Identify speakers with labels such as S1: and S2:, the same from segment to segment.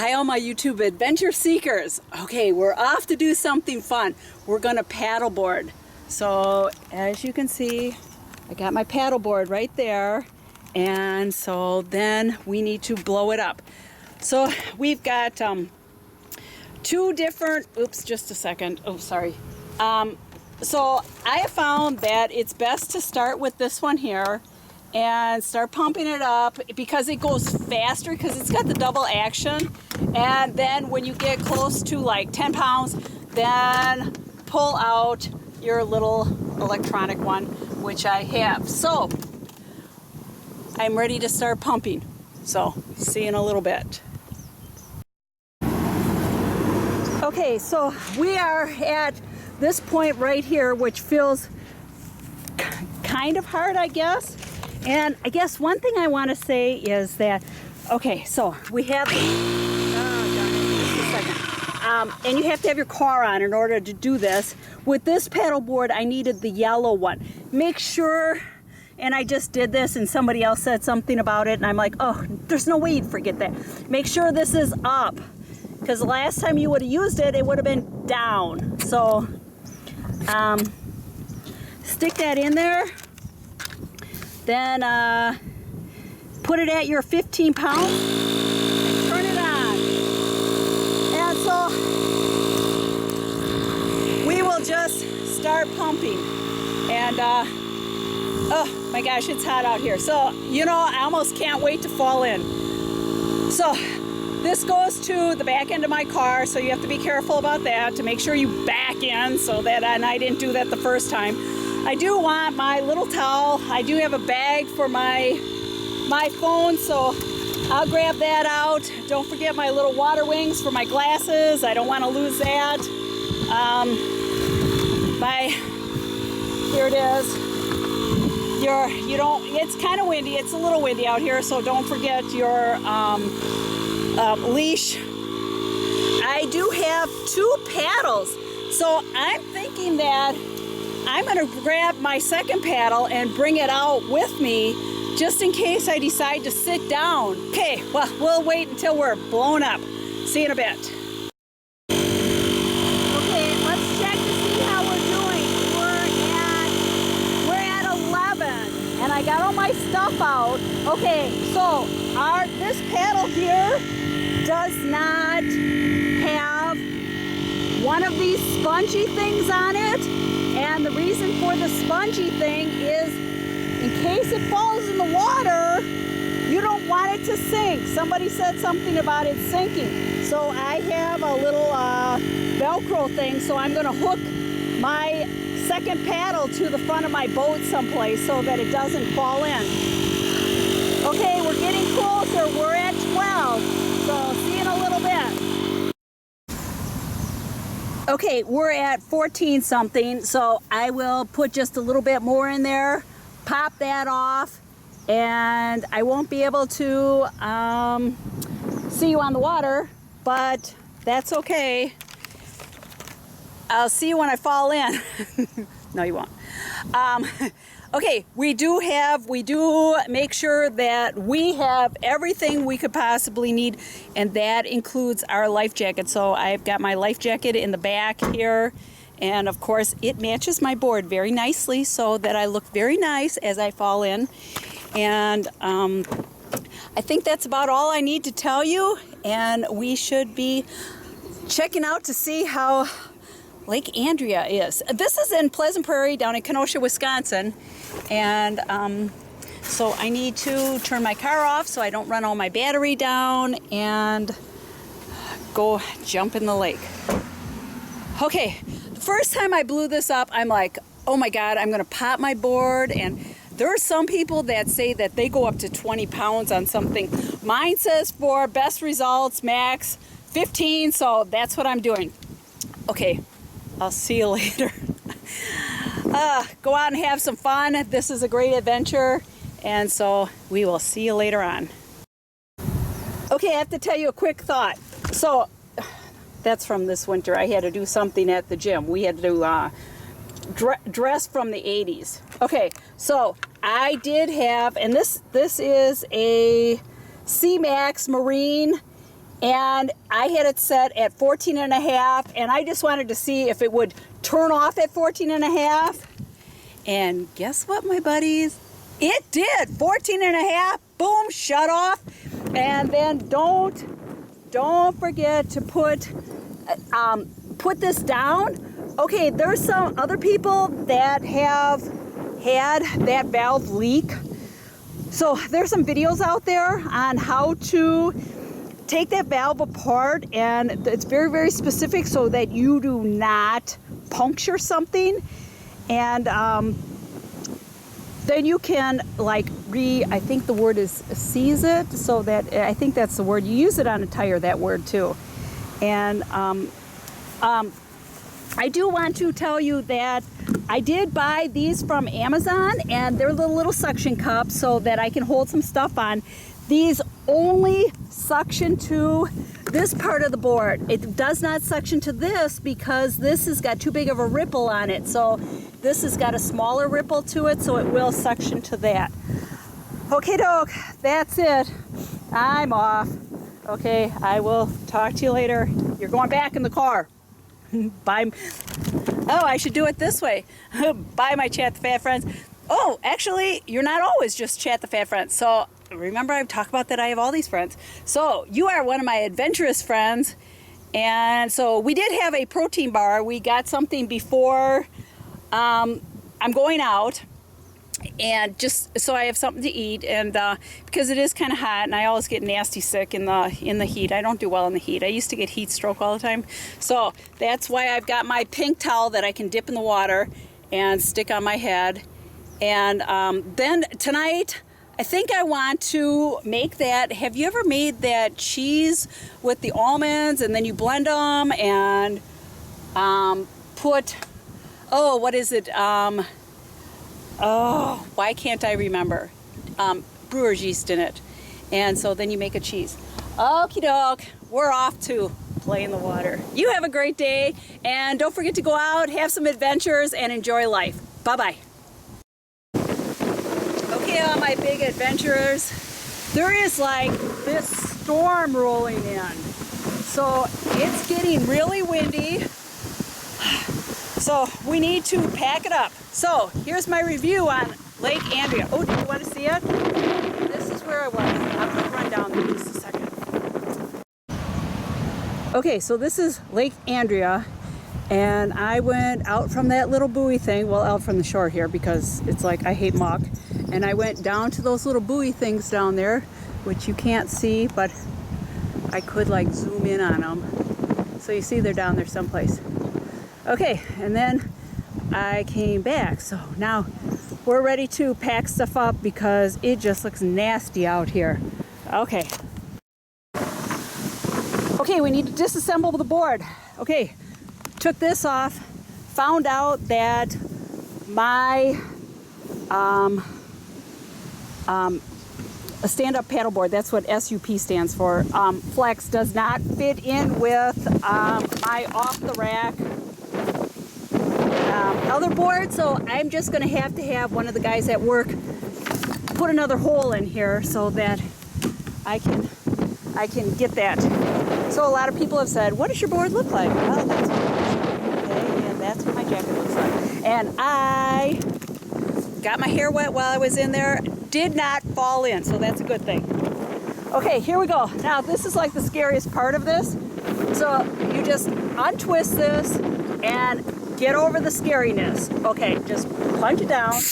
S1: Hi all my YouTube adventure seekers. Okay, we're off to do something fun. We're gonna paddleboard. So as you can see, I got my paddleboard right there, and so then we need to blow it up. So we've got two different, oops, just a second, oh sorry. So I have found that it's best to start with this one here and start pumping it up because it goes faster because it's got the double action. And then when you get close to like 10 pounds, then pull out your little electronic one, which I have. So I'm ready to start pumping. So see you in a little bit. Okay, so we are at this point right here, which feels kind of hard, I guess. And I guess one thing I want to say is that, okay, so we have, and you have to have your car on in order to do this. With this paddleboard, I needed the yellow one. Make sure, and I just did this and somebody else said something about it and I'm like, oh, there's no way you'd forget that. Make sure this is up, because the last time you would have used it, it would have been down. So stick that in there. Then put it at your 15 pounds and turn it on. And so we will just start pumping. And oh my gosh, it's hot out here. So, you know, I almost can't wait to fall in. So this goes to the back end of my car, so you have to be careful about that to make sure you back in, so that, and I didn't do that the first time. I do want my little towel. I do have a bag for my phone, so I'll grab that out. Don't forget my little water wings for my glasses. I don't want to lose that. Here it is. It's kind of windy. It's a little windy out here, so don't forget your leash. I do have 2 paddles, so I'm thinking that I'm going to grab my second paddle and bring it out with me just in case I decide to sit down. Okay, well, we'll wait until we're blown up. See you in a bit. Okay, let's check to see how we're doing. We're at 11, and I got all my stuff out. Okay, so this paddle here does not have one of these spongy things on it. And the reason for the spongy thing is in case it falls in the water, you don't want it to sink. Somebody said something about it sinking. So I have a little Velcro thing, so I'm going to hook my second paddle to the front of my boat someplace so that it doesn't fall in. Okay, we're getting closer. We're at 12. So see you in a little bit. Okay, we're at 14 something, so I will put just a little bit more in there, pop that off, and I won't be able to see you on the water, but that's okay. I'll see you when I fall in. No, you won't. Okay, we do make sure that we have everything we could possibly need, and that includes our life jacket. So I've got my life jacket in the back here, and of course it matches my board very nicely so that I look very nice as I fall in. And I think that's about all I need to tell you, and we should be checking out to see how Lake Andrea is. This is in Pleasant Prairie down in Kenosha, Wisconsin. And so I need to turn my car off so I don't run all my battery down and go jump in the lake. Okay, the first time I blew this up, I'm like, oh my God, I'm gonna pop my board. And there are some people that say that they go up to 20 pounds on something. Mine says for best results, max 15, so that's what I'm doing. Okay, I'll see you later. Go out and have some fun. This is a great adventure, and so we will see you later on. Okay, I have to tell you a quick thought. So that's from this winter. I had to do something at the gym. We had to do dress from the 80s. Okay, so I did have, and this is a C-Max Marine and I had it set at 14 and a half, and I just wanted to see if it would turn off at 14 and a half. And guess what, my buddies? It did. 14 and a half, boom, shut off. And then don't forget to put this down. Okay, there's some other people that have had that valve leak. So there's some videos out there on how to take that valve apart, and it's very, very specific so that you do not puncture something. And then you can like I think the word is seize it, so that, I think that's the word. You use it on a tire, that word too. And I do want to tell you that I did buy these from Amazon, and they're the little suction cups so that I can hold some stuff on. These only suction to this part of the board. It does not suction to this because this has got too big of a ripple on it. So this has got a smaller ripple to it, so it will suction to that. Okay, doke, that's it. I'm off. Okay, I will talk to you later. You're going back in the car. Bye. Oh, I should do it this way. Bye, my Chat the Fat friends. Oh, actually, you're not always just Chat the Fat friends. So remember, I've talked about that I have all these friends. So you are one of my adventurous friends. And so we did have a protein bar. We got something before I'm going out, and just so I have something to eat, and because it is kind of hot, and I always get nasty sick in the heat. I don't do well in the heat. I used to get heat stroke all the time. So that's why I've got my pink towel that I can dip in the water and stick on my head. And then tonight, I think I want to make that. Have you ever made that cheese with the almonds, and then you blend them and put, oh, what is it? Oh, why can't I remember? Brewer's yeast in it. And so then you make a cheese. Okie doke, we're off to play in the water. You have a great day, and don't forget to go out, have some adventures, and enjoy life. Bye-bye. Okay, all my big adventurers, there is like this storm rolling in. So it's getting really windy. So we need to pack it up. So here's my review on Lake Andrea. Oh, do you want to see it? This is where I was. I'm going to run down there just a second. Okay, so this is Lake Andrea, and I went out from that little buoy thing, well, out from the shore here because it's like I hate muck, and I went down to those little buoy things down there, which you can't see, but I could like zoom in on them. So you see they're down there someplace. Okay, and then I came back, so now we're ready to pack stuff up because it just looks nasty out here. Okay. Okay, we need to disassemble the board. Okay, took this off, found out that my a stand-up paddleboard, that's what SUP stands for, Flex does not fit in with my off-the-rack other board, so I'm just going to have one of the guys at work put another hole in here so that I can get that. So a lot of people have said, what does your board look like? Well, that's what okay, and that's what my jacket looks like. And I got my hair wet while I was in there, did not fall in, so that's a good thing. Okay, here we go. Now this is like the scariest part of this. So you just untwist this and get over the scariness. Okay, just punch it down. And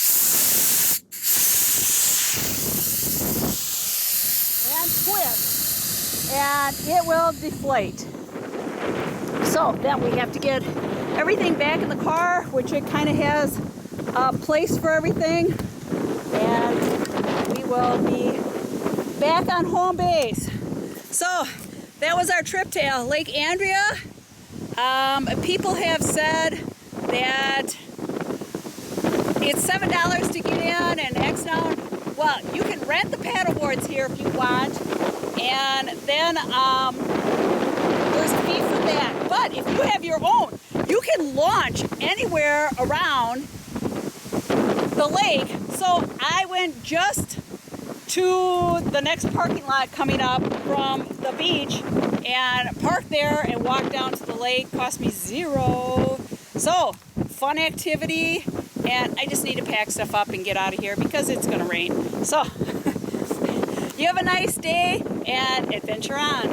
S1: twist. And it will deflate. So then we have to get everything back in the car, which it kind of has a place for everything. And we will be back on home base. So that was our trip to Lake Andrea. People have said that it's $7 to get in and X down. Well, you can rent the paddle boards here if you want, and then there's a fee for that. But if you have your own, you can launch anywhere around the lake. So I went just to the next parking lot coming up from the beach and park there and walk down to the lake. Cost me $0. So, fun activity, and I just need to pack stuff up and get out of here because it's gonna rain. So, you have a nice day and adventure on.